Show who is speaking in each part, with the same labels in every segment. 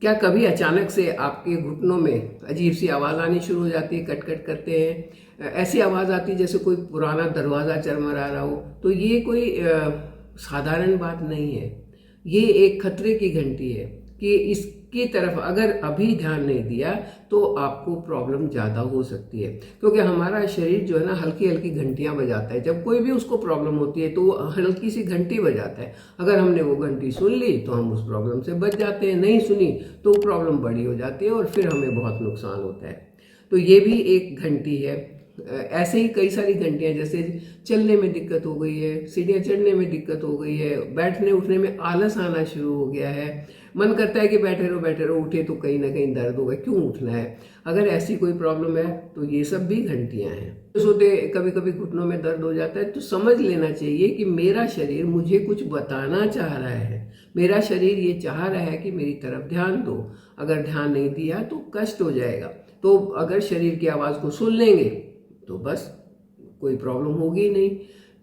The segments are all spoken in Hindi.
Speaker 1: क्या कभी अचानक से आपके घुटनों में अजीब सी आवाज़ आनी शुरू हो जाती है, कट कट करते हैं, ऐसी आवाज़ आती है जैसे कोई पुराना दरवाज़ा चरमरा रहा हो? तो ये कोई साधारण बात नहीं है। ये एक खतरे की घंटी है कि इसकी तरफ अगर अभी ध्यान नहीं दिया तो आपको प्रॉब्लम ज़्यादा हो सकती है, क्योंकि हमारा शरीर जो है ना हल्की हल्की घंटियाँ बजाता है। जब कोई भी उसको प्रॉब्लम होती है तो वो हल्की सी घंटी बजाता है। अगर हमने वो घंटी सुन ली तो हम उस प्रॉब्लम से बच जाते हैं, नहीं सुनी तो प्रॉब्लम बड़ी हो जाती है और फिर हमें बहुत नुकसान होता है। तो ये भी एक घंटी है। ऐसे ही कई सारी घंटियाँ, जैसे चलने में दिक्कत हो गई है, सीढ़ियाँ चढ़ने में दिक्कत हो गई है, बैठने उठने में आलस आना शुरू हो गया है, मन करता है कि बैठे रहो, उठे तो कहीं ना कहीं दर्द होगा, क्यों उठना है। अगर ऐसी कोई प्रॉब्लम है तो ये सब भी घंटियाँ हैं। सोते कभी कभी घुटनों में दर्द हो जाता है तो समझ लेना चाहिए कि मेरा शरीर मुझे कुछ बताना चाह रहा है। मेरा शरीर ये चाह रहा है कि मेरी तरफ ध्यान दो। अगर ध्यान नहीं दिया तो कष्ट हो जाएगा। तो अगर शरीर की आवाज़ को सुन लेंगे तो बस कोई प्रॉब्लम होगी ही नहीं।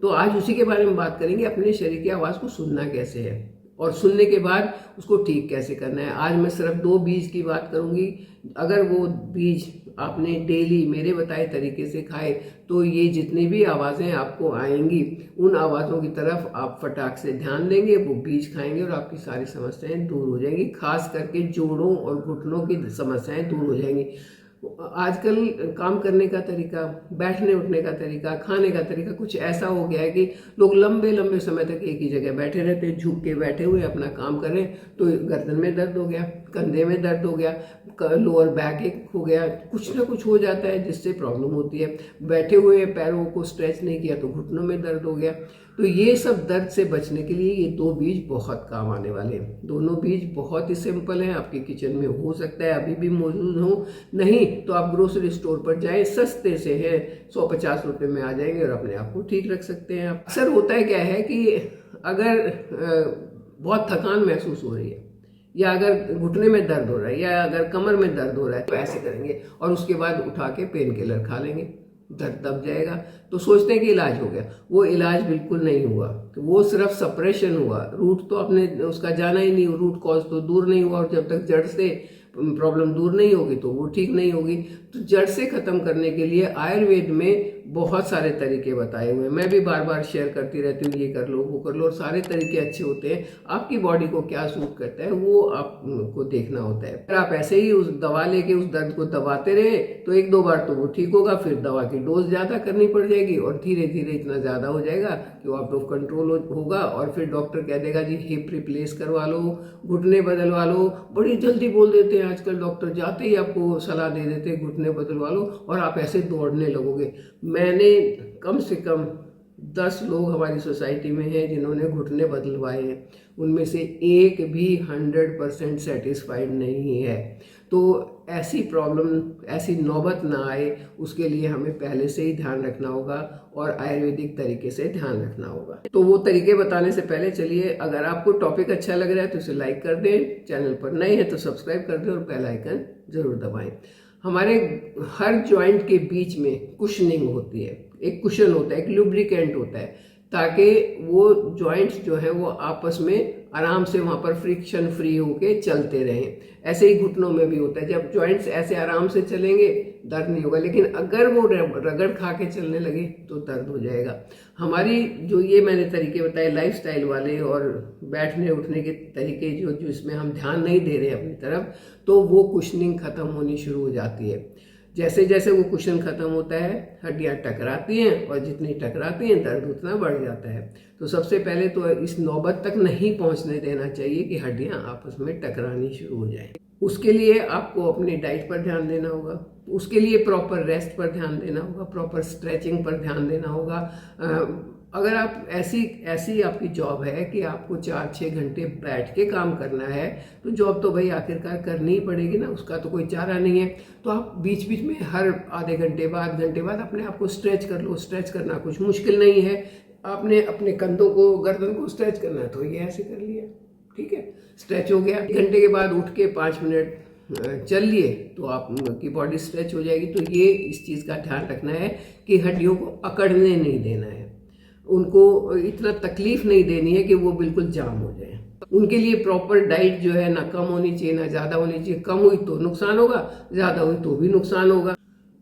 Speaker 1: तो आज उसी के बारे में बात करेंगे, अपने शरीर की आवाज़ को सुनना कैसे है और सुनने के बाद उसको ठीक कैसे करना है। आज मैं सिर्फ 2 बीज की बात करूंगी। अगर वो बीज आपने डेली मेरे बताए तरीके से खाए तो ये जितनी भी आवाज़ें आपको आएंगी उन आवाज़ों की तरफ आप फटाक से ध्यान देंगे, वो बीज खाएंगे और आपकी सारी समस्याएं दूर हो जाएंगी। खास करके जोड़ों और घुटनों की समस्याएं दूर हो जाएंगी। आजकल काम करने का तरीका, बैठने उठने का तरीका, खाने का तरीका कुछ ऐसा हो गया है कि लोग लंबे लंबे समय तक एक ही जगह बैठे रहते हैं, झुक के बैठे हुए अपना काम करें तो गर्दन में दर्द हो गया, कंधे में दर्द हो गया, लोअर बैक एक हो गया, कुछ ना कुछ हो जाता है जिससे प्रॉब्लम होती है। बैठे हुए पैरों को स्ट्रेच नहीं किया तो घुटनों में दर्द हो गया। तो ये सब दर्द से बचने के लिए ये 2 बीज बहुत काम आने वाले हैं। दोनों बीज बहुत ही सिंपल हैं, आपके किचन में हो सकता है अभी भी मौजूद हो, नहीं तो आप ग्रोसरी स्टोर पर जाएं, सस्ते से है, 150 रुपये में आ जाएंगे और अपने आप को ठीक रख सकते हैं आप। अक्सर होता है क्या है कि अगर बहुत थकान महसूस हो रही है या अगर घुटने में दर्द हो रहा है या अगर कमर में दर्द हो रहा है तो ऐसे करेंगे और उसके बाद उठा के पेन किलर खा लेंगे, दर्द दब जाएगा। तो सोचते हैं कि इलाज हो गया, वो इलाज बिल्कुल नहीं हुआ। तो वो सिर्फ सप्रेशन हुआ, रूट तो आपने उसका जाना ही नहीं, रूट कॉज तो दूर नहीं हुआ और जब तक जड़ से प्रॉब्लम दूर नहीं होगी तो वो ठीक नहीं होगी। तो जड़ से ख़त्म करने के लिए आयुर्वेद में बहुत सारे तरीके बताए हुए हैं। मैं भी बार बार शेयर करती रहती हूँ, ये कर लो वो कर लो, और सारे तरीके अच्छे होते हैं। आपकी बॉडी को क्या सूट करता है वो आपको देखना होता है। अगर आप ऐसे ही उस दवा लेके उस दर्द को दबाते रहे तो 1-2 बार तो वो ठीक होगा, फिर दवा की डोज ज़्यादा करनी पड़ जाएगी और धीरे धीरे इतना ज़्यादा हो जाएगा कि वो आउट ऑफ कंट्रोल होगा और फिर डॉक्टर कह देगा जी हिप रिप्लेस करवा लो, घुटने बदलवा लो। बड़ी जल्दी बोल देते हैं आजकल डॉक्टर, जाते ही आपको सलाह दे देते हैं घुटने बदलवा लो और आप ऐसे दौड़ने लगोगे। मैंने कम से कम 10 लोग हमारी सोसाइटी में हैं जिन्होंने घुटने बदलवाए हैं, उनमें से एक भी 100% सेटिस्फाइड नहीं है। तो ऐसी प्रॉब्लम, ऐसी नौबत ना आए उसके लिए हमें पहले से ही ध्यान रखना होगा और आयुर्वेदिक तरीके से ध्यान रखना होगा। तो वो तरीके बताने से पहले चलिए, अगर आपको टॉपिक अच्छा लग रहा है तो इसे लाइक कर दें, चैनल पर नए हैं तो सब्सक्राइब कर दें और बेल आइकन जरूर दबाएं। हमारे हर जॉइंट के बीच में कुशनिंग होती है, एक कुशन होता है, एक लुब्रिकेंट होता है, ताकि वो जॉइंट्स जो है वो आपस में आराम से वहाँ पर फ्रिक्शन फ्री होके चलते रहें। ऐसे ही घुटनों में भी होता है, जब जॉइंट्स ऐसे आराम से चलेंगे दर्द नहीं होगा, लेकिन अगर वो रगड़ खा के चलने लगे तो दर्द हो जाएगा। हमारी जो ये मैंने तरीके बताए लाइफस्टाइल वाले और बैठने उठने के तरीके जो इसमें हम ध्यान नहीं दे रहे हैं अपनी तरफ, तो वो कुशनिंग खत्म होनी शुरू हो जाती है। जैसे जैसे वो कुशन खत्म होता है हड्डियां टकराती हैं और जितनी टकराती हैं दर्द उतना बढ़ जाता है। तो सबसे पहले तो इस नौबत तक नहीं पहुंचने देना चाहिए कि हड्डियां आपस में टकरानी शुरू हो जाएं। उसके लिए आपको अपनी डाइट पर ध्यान देना होगा, उसके लिए प्रॉपर रेस्ट पर ध्यान देना होगा, प्रॉपर स्ट्रेचिंग पर ध्यान देना होगा। अगर आप ऐसी आपकी जॉब है कि आपको 4-6 घंटे बैठ के काम करना है तो जॉब तो भाई आखिरकार करनी ही पड़ेगी ना, उसका तो कोई चारा नहीं है। तो आप बीच बीच में हर आधे घंटे बाद घंटे बाद अपने आप को स्ट्रेच कर लो। स्ट्रेच करना कुछ मुश्किल नहीं है, आपने अपने कंधों को, गर्दन को स्ट्रेच करना है तो ये ऐसे कर लिया, ठीक है, स्ट्रेच हो गया। 1 घंटे के बाद उठ के 5 मिनट चल लिए तो आपकी बॉडी स्ट्रेच हो जाएगी। तो ये इस चीज़ का ध्यान रखना है कि हड्डियों को अकड़ने नहीं देना है, उनको इतना तकलीफ नहीं देनी है कि वो बिल्कुल जाम हो जाए। उनके लिए प्रॉपर डाइट जो है ना कम होनी चाहिए ना ज़्यादा होनी चाहिए। कम हुई तो नुकसान होगा, ज़्यादा हुई तो भी नुकसान होगा।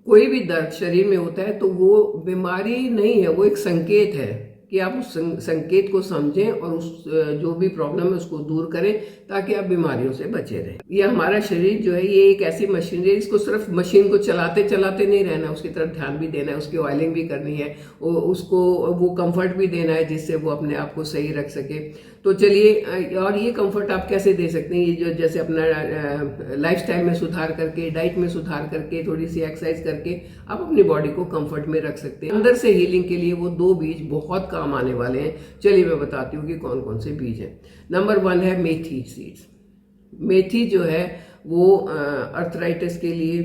Speaker 1: कोई भी दर्द शरीर में होता है तो वो बीमारी नहीं है, वो एक संकेत है कि आप उस संकेत को समझें और उस जो भी प्रॉब्लम है उसको दूर करें ताकि आप बीमारियों से बचे रहें। ये हमारा शरीर जो है ये एक ऐसी मशीनरी है, इसको सिर्फ मशीन को चलाते चलाते नहीं रहना है, उसकी तरफ ध्यान भी देना है, उसकी ऑयलिंग भी करनी है, उसको वो कंफर्ट भी देना है जिससे वो अपने आप को सही रख सके। तो चलिए, और ये कंफर्ट आप कैसे दे सकते हैं? ये जो जैसे अपना लाइफस्टाइल में सुधार करके, डाइट में सुधार करके, थोड़ी सी एक्सरसाइज करके आप अपनी बॉडी को कंफर्ट में रख सकते हैं। अंदर से हीलिंग के लिए वो 2 बीज बहुत काम आने वाले हैं। चलिए मैं बताती हूँ कि कौन कौन से बीज हैं। नंबर 1 है मेथी सीड्स। मेथी जो है वो अर्थराइटिस के लिए,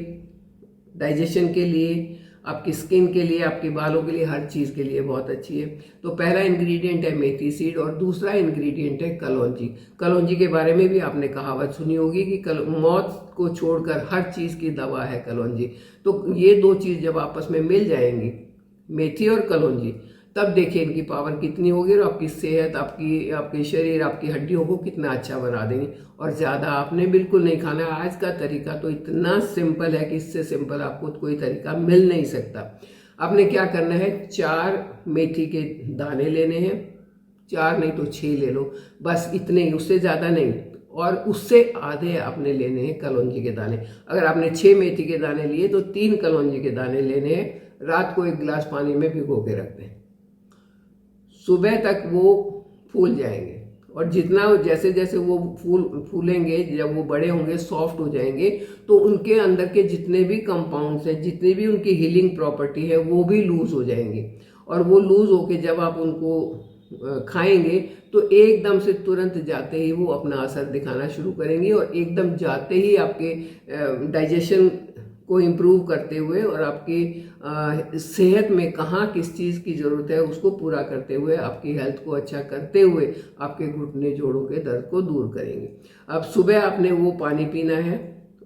Speaker 1: डाइजेशन के लिए, आपकी स्किन के लिए, आपके बालों के लिए, हर चीज़ के लिए बहुत अच्छी है। तो पहला इंग्रेडिएंट है मेथी सीड और दूसरा इंग्रेडिएंट है कलौंजी। कलौंजी के बारे में भी आपने कहावत सुनी होगी कि मौत को छोड़कर हर चीज़ की दवा है कलौंजी। तो ये 2 चीज़ जब आपस में मिल जाएंगी, मेथी और कलौंजी, तब देखिए इनकी पावर कितनी होगी और आपकी सेहत, आपके शरीर, आपकी हड्डियों को कितना अच्छा बना देंगे। और ज़्यादा आपने बिल्कुल नहीं खाना है। आज का तरीका तो इतना सिंपल है कि इससे सिंपल आपको कोई तरीका मिल नहीं सकता। आपने क्या करना है, 4 मेथी के दाने लेने हैं, 4 नहीं तो 6 ले लो, बस इतने ही, उससे ज़्यादा नहीं। और उससे आधे आपने लेने हैं कलौंजी के दाने। अगर आपने 6 मेथी के दाने लिए तो 3 कलौंजी के दाने लेने हैं। रात को 1 गिलास पानी में भिगो के रख दें, सुबह तक वो फूल जाएंगे। और जितना जैसे जैसे वो फूलेंगे, जब वो बड़े होंगे, सॉफ्ट हो जाएंगे, तो उनके अंदर के जितने भी कंपाउंड्स हैं, जितनी भी उनकी हीलिंग प्रॉपर्टी है, वो भी लूज हो जाएंगे। और वो लूज होके जब आप उनको खाएंगे तो एकदम से तुरंत जाते ही वो अपना असर दिखाना शुरू करेंगी और एकदम जाते ही आपके डाइजेशन को इम्प्रूव करते हुए और आपकी सेहत में कहाँ किस चीज़ की ज़रूरत है उसको पूरा करते हुए, आपकी हेल्थ को अच्छा करते हुए आपके घुटने जोड़ों के दर्द को दूर करेंगे। अब सुबह आपने वो पानी पीना है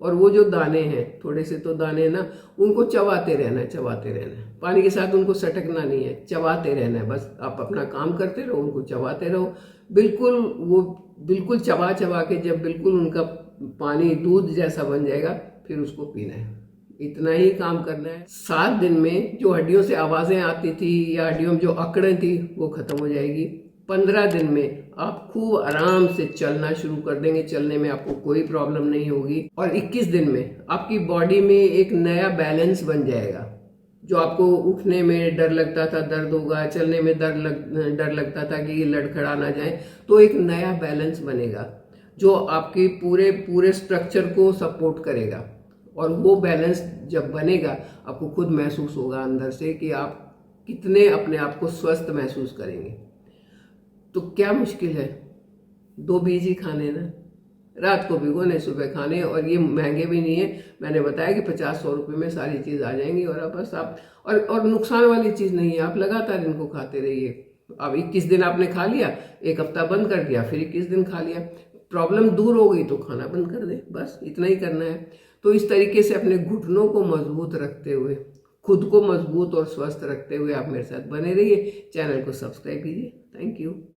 Speaker 1: और वो जो दाने हैं, थोड़े से तो दाने ना, उनको चबाते रहना है, चबाते रहना है। पानी के साथ उनको सटकना नहीं है, चबाते रहना है। बस आप अपना काम करते रहो, उनको चबाते रहो, बिल्कुल चबा चबा के जब बिल्कुल उनका पानी दूध जैसा बन जाएगा फिर उसको पीना है। इतना ही काम करना है। 7 दिन में जो हड्डियों से आवाज़ें आती थी या हड्डियों में जो अकड़ें थी वो खत्म हो जाएगी। 15 दिन में आप खूब आराम से चलना शुरू कर देंगे, चलने में आपको कोई प्रॉब्लम नहीं होगी। और 21 दिन में आपकी बॉडी में एक नया बैलेंस बन जाएगा। जो आपको उठने में डर लगता था, दर्द होगा, चलने में डर लगता था कि ये लड़खड़ा ना जाए, तो एक नया बैलेंस बनेगा जो आपकी पूरे स्ट्रक्चर को सपोर्ट करेगा। और वो बैलेंस जब बनेगा आपको खुद महसूस होगा अंदर से कि आप कितने अपने आप को स्वस्थ महसूस करेंगे। तो क्या मुश्किल है, 2 बीज ही खाने ना, रात को भिगोने, सुबह खाने। और ये महंगे भी नहीं है, मैंने बताया कि 50-100 रुपये में सारी चीज़ आ जाएंगी। और अब बस आप और नुकसान वाली चीज़ नहीं है, आप लगातार इनको खाते रहिए। अब 21 दिन आपने खा लिया, 1 हफ्ता बंद कर दिया, फिर 21 दिन खा लिया, प्रॉब्लम दूर हो गई तो खाना बंद कर दे, बस इतना ही करना है। तो इस तरीके से अपने घुटनों को मजबूत रखते हुए, खुद को मजबूत और स्वस्थ रखते हुए आप मेरे साथ बने रहिए। चैनल को सब्सक्राइब कीजिए। Thank you.